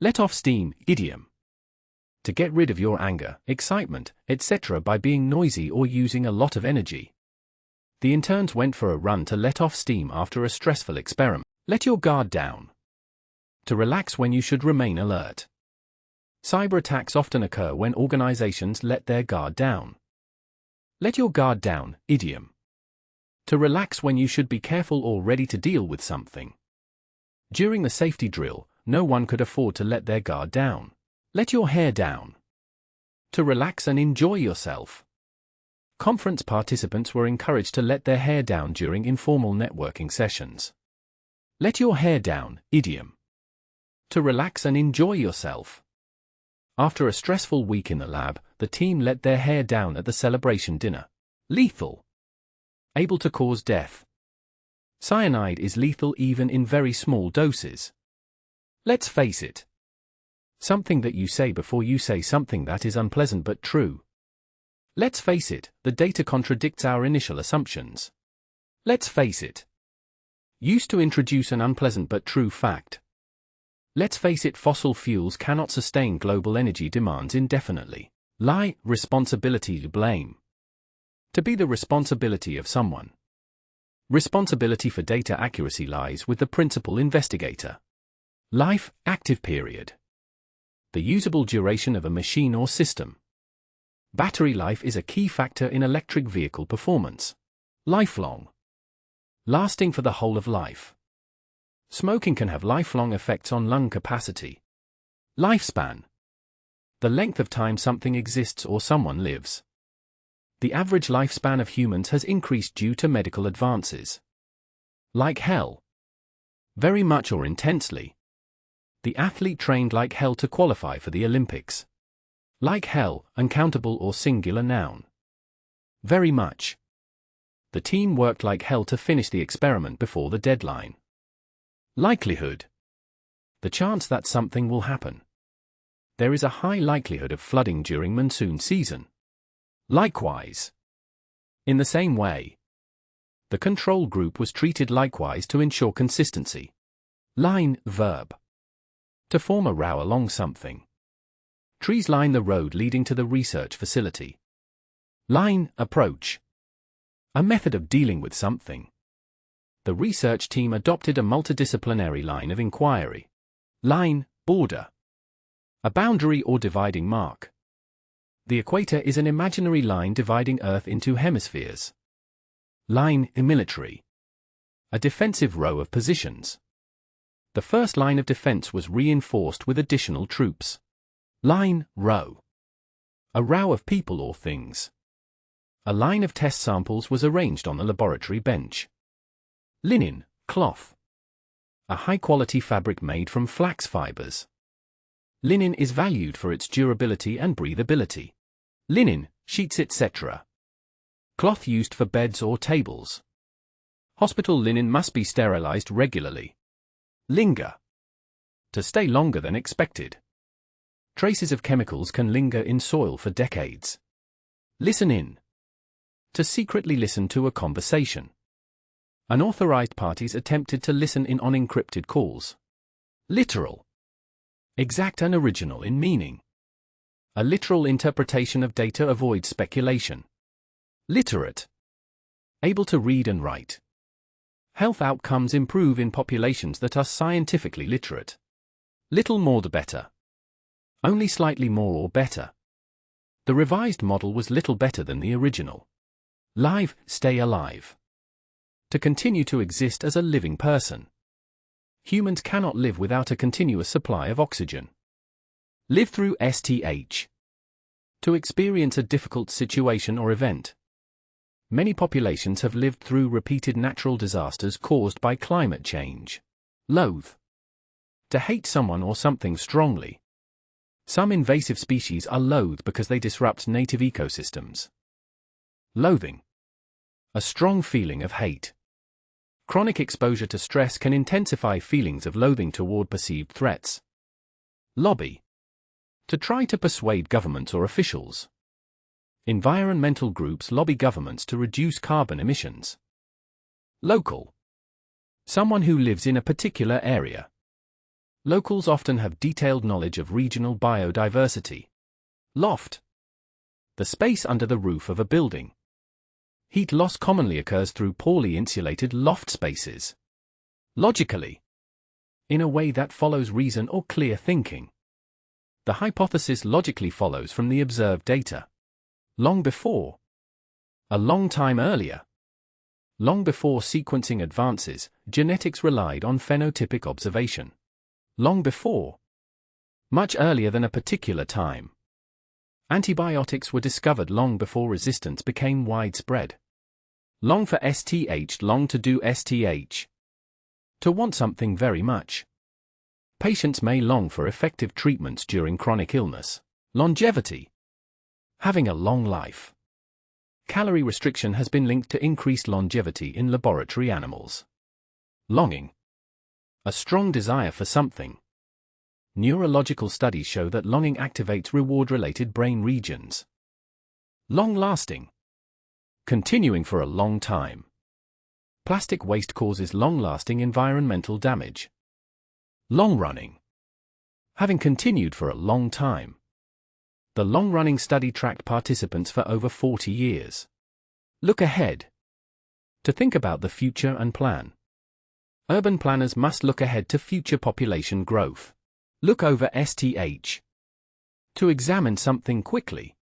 Let off steam, idiom. To get rid of your anger, excitement, etc. by being noisy or using a lot of energy. The interns went for a run to let off steam after a stressful experiment. Let your guard down. To relax when you should remain alert. Cyber attacks often occur when organizations let their guard down. Let your guard down, idiom. To relax when you should be careful or ready to deal with something. During the safety drill, no one could afford to let their guard down. Let your hair down. To relax and enjoy yourself. Conference participants were encouraged to let their hair down during informal networking sessions. Let your hair down, idiom. To relax and enjoy yourself. After a stressful week in the lab, the team let their hair down at the celebration dinner. Lethal. Able to cause death. Cyanide is lethal even in very small doses. Let's face it. Something that you say before you say something that is unpleasant but true. Let's face it, the data contradicts our initial assumptions. Let's face it. Used to introduce an unpleasant but true fact. Let's face it, fossil fuels cannot sustain global energy demands indefinitely. Lie, responsibility to blame. To be the responsibility of someone. Responsibility for data accuracy lies with the principal investigator. Life, active period. The usable duration of a machine or system. Battery life is a key factor in electric vehicle performance. Lifelong. Lasting for the whole of life. Smoking can have lifelong effects on lung capacity. Lifespan. The length of time something exists or someone lives. The average lifespan of humans has increased due to medical advances. Like hell. Very much or intensely. The athlete trained like hell to qualify for the Olympics. Like hell, uncountable or singular noun. Very much. The team worked like hell to finish the experiment before the deadline. Likelihood. The chance that something will happen. There is a high likelihood of flooding during monsoon season. Likewise. In the same way. The control group was treated likewise to ensure consistency. Line, verb. To form a row along something. Trees line the road leading to the research facility. Line, approach. A method of dealing with something. The research team adopted a multidisciplinary line of inquiry. Line, border. A boundary or dividing mark. The equator is an imaginary line dividing Earth into hemispheres. Line, military. A defensive row of positions. The first line of defense was reinforced with additional troops. Line, row. A row of people or things. A line of test samples was arranged on the laboratory bench. Linen, cloth. A high-quality fabric made from flax fibers. Linen is valued for its durability and breathability. Linen, sheets etc. Cloth used for beds or tables. Hospital linen must be sterilized regularly. Linger. To stay longer than expected. Traces of chemicals can linger in soil for decades. Listen in. To secretly listen to a conversation. Unauthorized parties attempted to listen in on encrypted calls. Literal. Exact and original in meaning. A literal interpretation of data avoids speculation. Literate. Able to read and write. Health outcomes improve in populations that are scientifically literate. Little more the better. Only slightly more or better. The revised model was little better than the original. Live, stay alive. To continue to exist as a living person. Humans cannot live without a continuous supply of oxygen. Live through STH. To experience a difficult situation or event. Many populations have lived through repeated natural disasters caused by climate change. Loathe. To hate someone or something strongly. Some invasive species are loathed because they disrupt native ecosystems. Loathing. A strong feeling of hate. Chronic exposure to stress can intensify feelings of loathing toward perceived threats. Lobby. To try to persuade governments or officials. Environmental groups lobby governments to reduce carbon emissions. Local. Someone who lives in a particular area. Locals often have detailed knowledge of regional biodiversity. Loft. The space under the roof of a building. Heat loss commonly occurs through poorly insulated loft spaces. Logically. In a way that follows reason or clear thinking. The hypothesis logically follows from the observed data. Long before. A long time earlier. Long before sequencing advances, genetics relied on phenotypic observation. Long before. Much earlier than a particular time. Antibiotics were discovered long before resistance became widespread. Long for STH, long to do STH. To want something very much. Patients may long for effective treatments during chronic illness. Longevity. Having a long life. Calorie restriction has been linked to increased longevity in laboratory animals. Longing. A strong desire for something. Neurological studies show that longing activates reward-related brain regions. Long-lasting. Continuing for a long time. Plastic waste causes long-lasting environmental damage. Long-running. Having continued for a long time. The long-running study tracked participants for over 40 years. Look ahead. To think about the future and plan. Urban planners must look ahead to future population growth. Look over STH. To examine something quickly.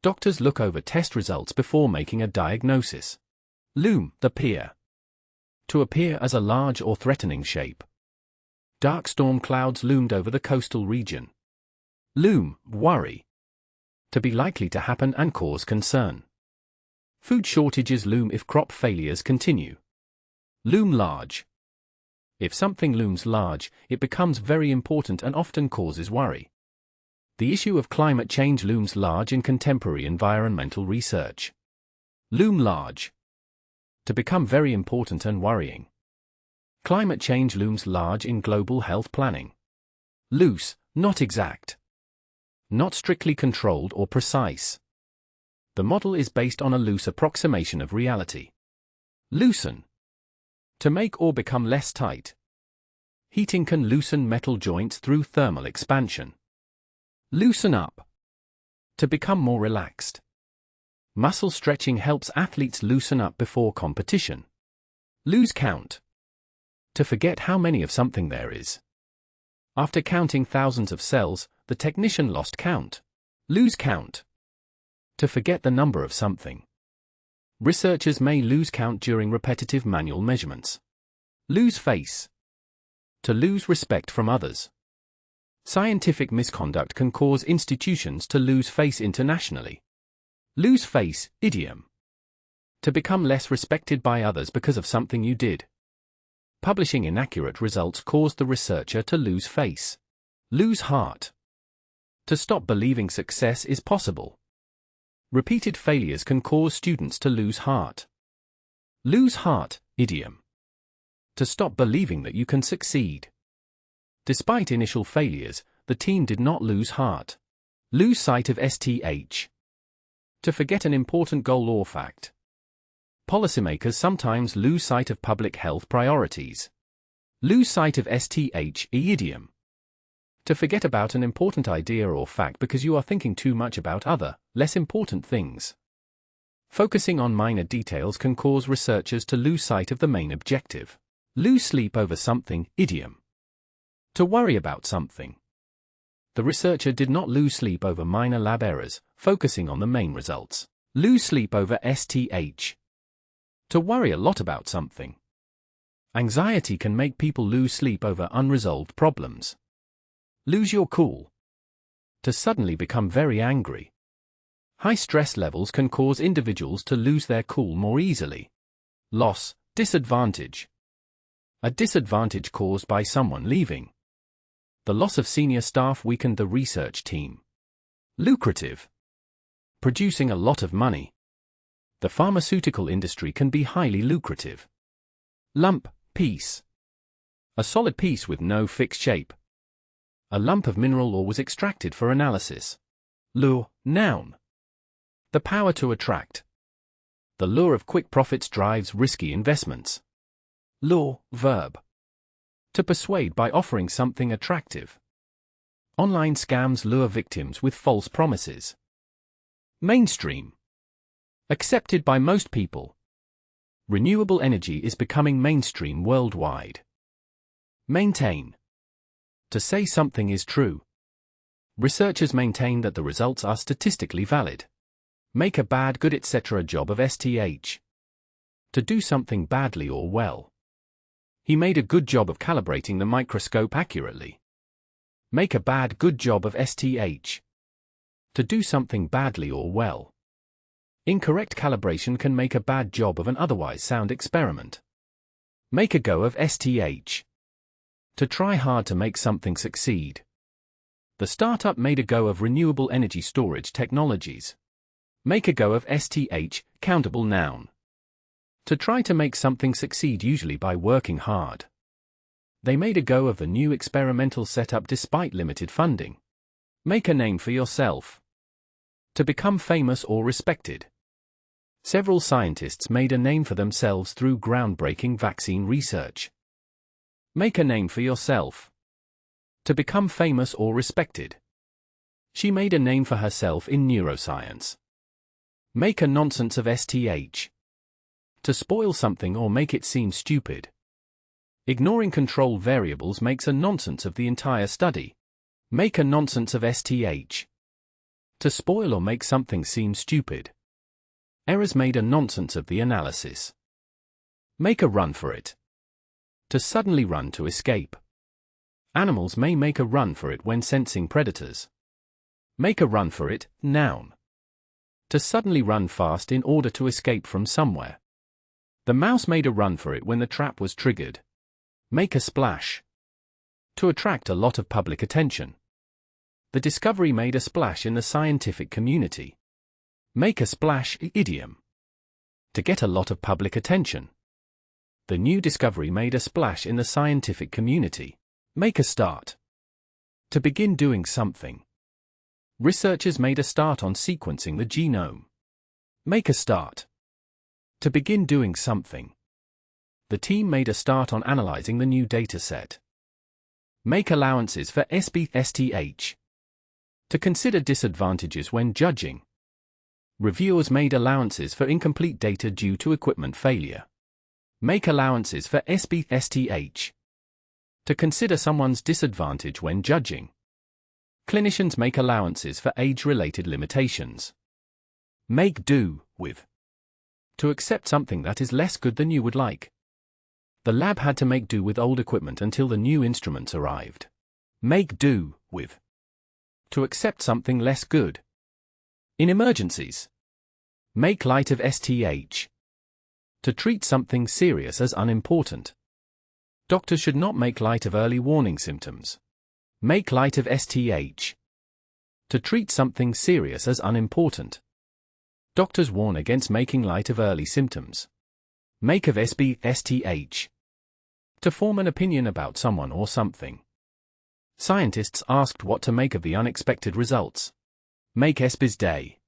Doctors look over test results before making a diagnosis. Loom, the peer. To appear as a large or threatening shape. Dark storm clouds loomed over the coastal region. Loom, worry. To be likely to happen and cause concern. Food shortages loom if crop failures continue. Loom large. If something looms large, it becomes very important and often causes worry. The issue of climate change looms large in contemporary environmental research. Loom large. To become very important and worrying. Climate change looms large in global health planning. Loose, not exact. Not strictly controlled or precise. The model is based on a loose approximation of reality. Loosen. To make or become less tight. Heating can loosen metal joints through thermal expansion. Loosen up. To become more relaxed. Muscle stretching helps athletes loosen up before competition. Lose count. To forget how many of something there is. After counting thousands of cells, the technician lost count. Lose count. To forget the number of something. Researchers may lose count during repetitive manual measurements. Lose face. To lose respect from others. Scientific misconduct can cause institutions to lose face internationally. Lose face, idiom. To become less respected by others because of something you did. Publishing inaccurate results caused the researcher to lose face. Lose heart. To stop believing success is possible. Repeated failures can cause students to lose heart. Lose heart, idiom. To stop believing that you can succeed. Despite initial failures, the team did not lose heart. Lose sight of STH. To forget an important goal or fact. Policymakers sometimes lose sight of public health priorities. Lose sight of STH, idiom. To forget about an important idea or fact because you are thinking too much about other, less important things. Focusing on minor details can cause researchers to lose sight of the main objective. Lose sleep over something, idiom. To worry about something. The researcher did not lose sleep over minor lab errors, focusing on the main results. Lose sleep over STH. To worry a lot about something. Anxiety can make people lose sleep over unresolved problems. Lose your cool. To suddenly become very angry. High stress levels can cause individuals to lose their cool more easily. Loss, disadvantage. A disadvantage caused by someone leaving. The loss of senior staff weakened the research team. Lucrative. Producing a lot of money. The pharmaceutical industry can be highly lucrative. Lump, piece. A solid piece with no fixed shape. A lump of mineral ore was extracted for analysis. Lure, noun. The power to attract. The lure of quick profits drives risky investments. Lure, verb. To persuade by offering something attractive. Online scams lure victims with false promises. Mainstream. Accepted by most people. Renewable energy is becoming mainstream worldwide. Maintain. To say something is true. Researchers maintain that the results are statistically valid. Make a bad, good, etc. job of STH. To do something badly or well. He made a good job of calibrating the microscope accurately. Make a bad, good job of STH. To do something badly or well. Incorrect calibration can make a bad job of an otherwise sound experiment. Make a go of STH. To try hard to make something succeed. The startup made a go of renewable energy storage technologies. Make a go of STH, countable noun. To try to make something succeed, usually by working hard. They made a go of the new experimental setup despite limited funding. Make a name for yourself. To become famous or respected. Several scientists made a name for themselves through groundbreaking vaccine research. Make a name for yourself. To become famous or respected. She made a name for herself in neuroscience. Make a nonsense of STH. To spoil something or make it seem stupid. Ignoring control variables makes a nonsense of the entire study. Make a nonsense of STH. To spoil or make something seem stupid. Errors made a nonsense of the analysis. Make a run for it. To suddenly run to escape. Animals may make a run for it when sensing predators. Make a run for it, noun. To suddenly run fast in order to escape from somewhere. The mouse made a run for it when the trap was triggered. Make a splash. To attract a lot of public attention. The discovery made a splash in the scientific community. Make a splash, idiom. To get a lot of public attention. The new discovery made a splash in the scientific community. Make a start. To begin doing something. Researchers made a start on sequencing the genome. Make a start. To begin doing something. The team made a start on analyzing the new dataset. Make allowances for STH. To consider disadvantages when judging. Reviewers made allowances for incomplete data due to equipment failure. Make allowances for STH. To consider someone's disadvantage when judging. Clinicians make allowances for age-related limitations. Make do with. To accept something that is less good than you would like. The lab had to make do with old equipment until the new instruments arrived. Make do with. To accept something less good. In emergencies. Make light of STH. To treat something serious as unimportant. Doctors should not make light of early warning symptoms. Make light of STH. To treat something serious as unimportant. Doctors warn against making light of early symptoms. Make of STH. To form an opinion about someone or something. Scientists asked what to make of the unexpected results. Make SBIS day.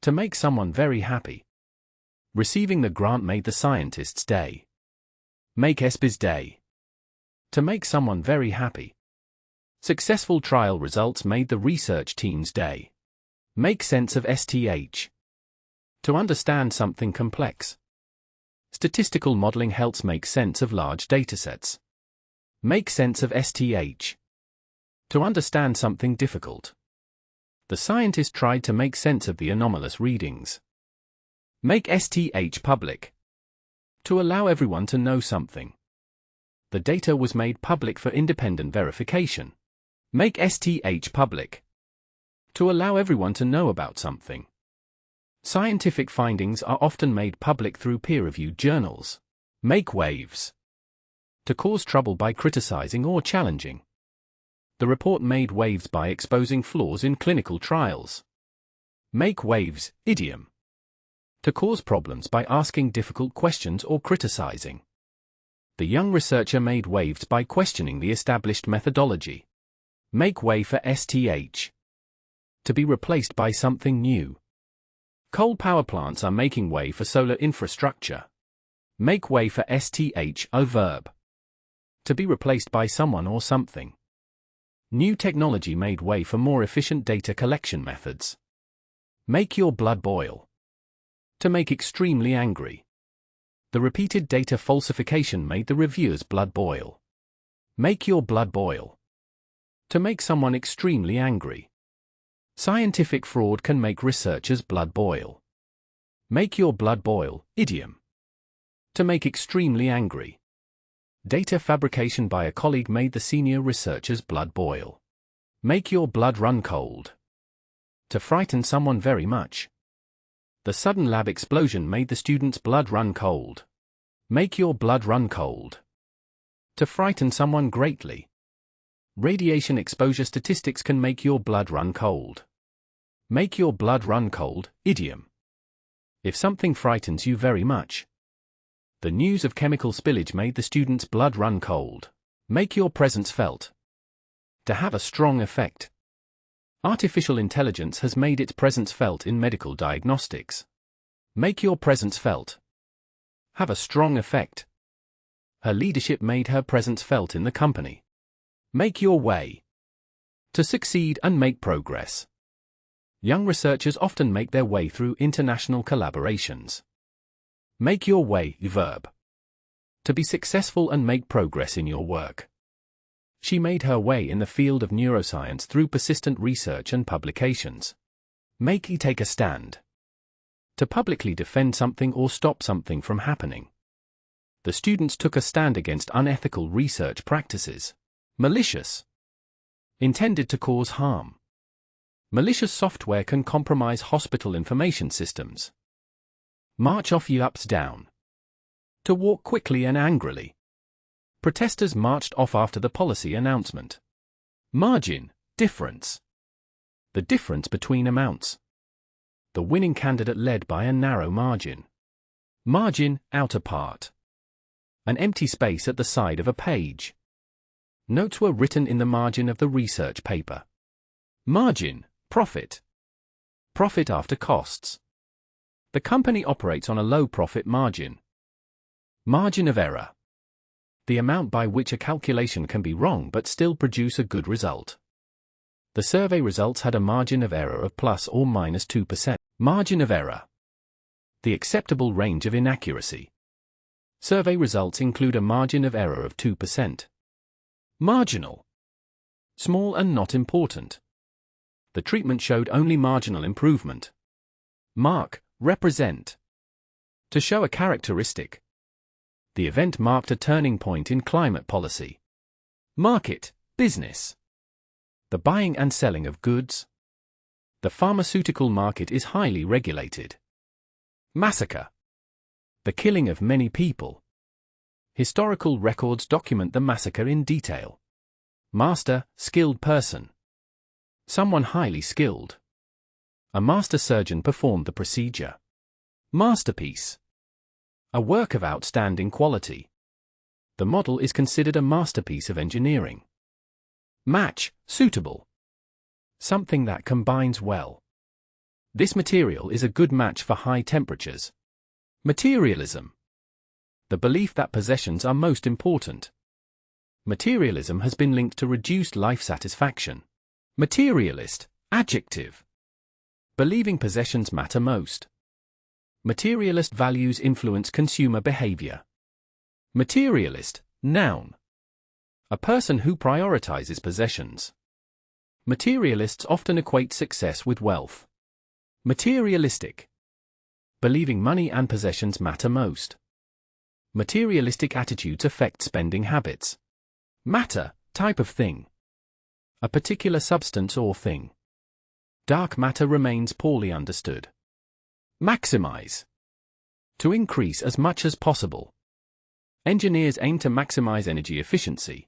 To make someone very happy. Receiving the grant made the scientists' day. Make SBIS day. To make someone very happy. Successful trial results made the research team's day. Make sense of STH. To understand something complex. Statistical modeling helps make sense of large datasets. Make sense of STH. To understand something difficult. The scientist tried to make sense of the anomalous readings. Make STH public. To allow everyone to know something. The data was made public for independent verification. Make STH public. To allow everyone to know about something. Scientific findings are often made public through peer-reviewed journals. Make waves. To cause trouble by criticizing or challenging. The report made waves by exposing flaws in clinical trials. Make waves, idiom. To cause problems by asking difficult questions or criticizing. The young researcher made waves by questioning the established methodology. Make way for STH. To be replaced by something new. Coal power plants are making way for solar infrastructure. Make way for STH, a verb. To be replaced by someone or something. New technology made way for more efficient data collection methods. Make your blood boil. To make extremely angry. The repeated data falsification made the reviewers' blood boil. Make your blood boil. To make someone extremely angry. Scientific fraud can make researchers' blood boil. Make your blood boil, idiom. To make extremely angry. Data fabrication by a colleague made the senior researcher's blood boil. Make your blood run cold. To frighten someone very much. The sudden lab explosion made the student's blood run cold. Make your blood run cold. To frighten someone greatly. Radiation exposure statistics can make your blood run cold. Make your blood run cold, idiom. If something frightens you very much. The news of chemical spillage made the student's blood run cold. Make your presence felt. To have a strong effect. Artificial intelligence has made its presence felt in medical diagnostics. Make your presence felt. Have a strong effect. Her leadership made her presence felt in the company. Make your way. To succeed and make progress. Young researchers often make their way through international collaborations. Make your way, verb. To be successful and make progress in your work. She made her way in the field of neuroscience through persistent research and publications. Make he take a stand. To publicly defend something or stop something from happening. The students took a stand against unethical research practices. Malicious. Intended to cause harm. Malicious software can compromise hospital information systems. March off ye ups down. To walk quickly and angrily. Protesters marched off after the policy announcement. Margin, difference. The difference between amounts. The winning candidate led by a narrow margin. Margin, outer part. An empty space at the side of a page. Notes were written in the margin of the research paper. Margin, profit. Profit after costs. The company operates on a low profit margin. Margin of error. The amount by which a calculation can be wrong but still produce a good result. The survey results had a margin of error of plus or minus 2%. Margin of error. The acceptable range of inaccuracy. Survey results include a margin of error of 2%. Marginal. Small and not important. The treatment showed only marginal improvement. Mark, represent. To show a characteristic. The event marked a turning point in climate policy. Market, business. The buying and selling of goods. The pharmaceutical market is highly regulated. Massacre. The killing of many people. Historical records document the massacre in detail. Master, skilled person. Someone highly skilled. A master surgeon performed the procedure. Masterpiece. A work of outstanding quality. The model is considered a masterpiece of engineering. Match, suitable. Something that combines well. This material is a good match for high temperatures. Materialism. The belief that possessions are most important. Materialism has been linked to reduced life satisfaction. Materialist, adjective. Believing possessions matter most. Materialist values influence consumer behavior. Materialist, noun. A person who prioritizes possessions. Materialists often equate success with wealth. Materialistic. Believing money and possessions matter most. Materialistic attitudes affect spending habits. Matter, type of thing. A particular substance or thing. Dark matter remains poorly understood. Maximize. To increase as much as possible. Engineers aim to maximize energy efficiency.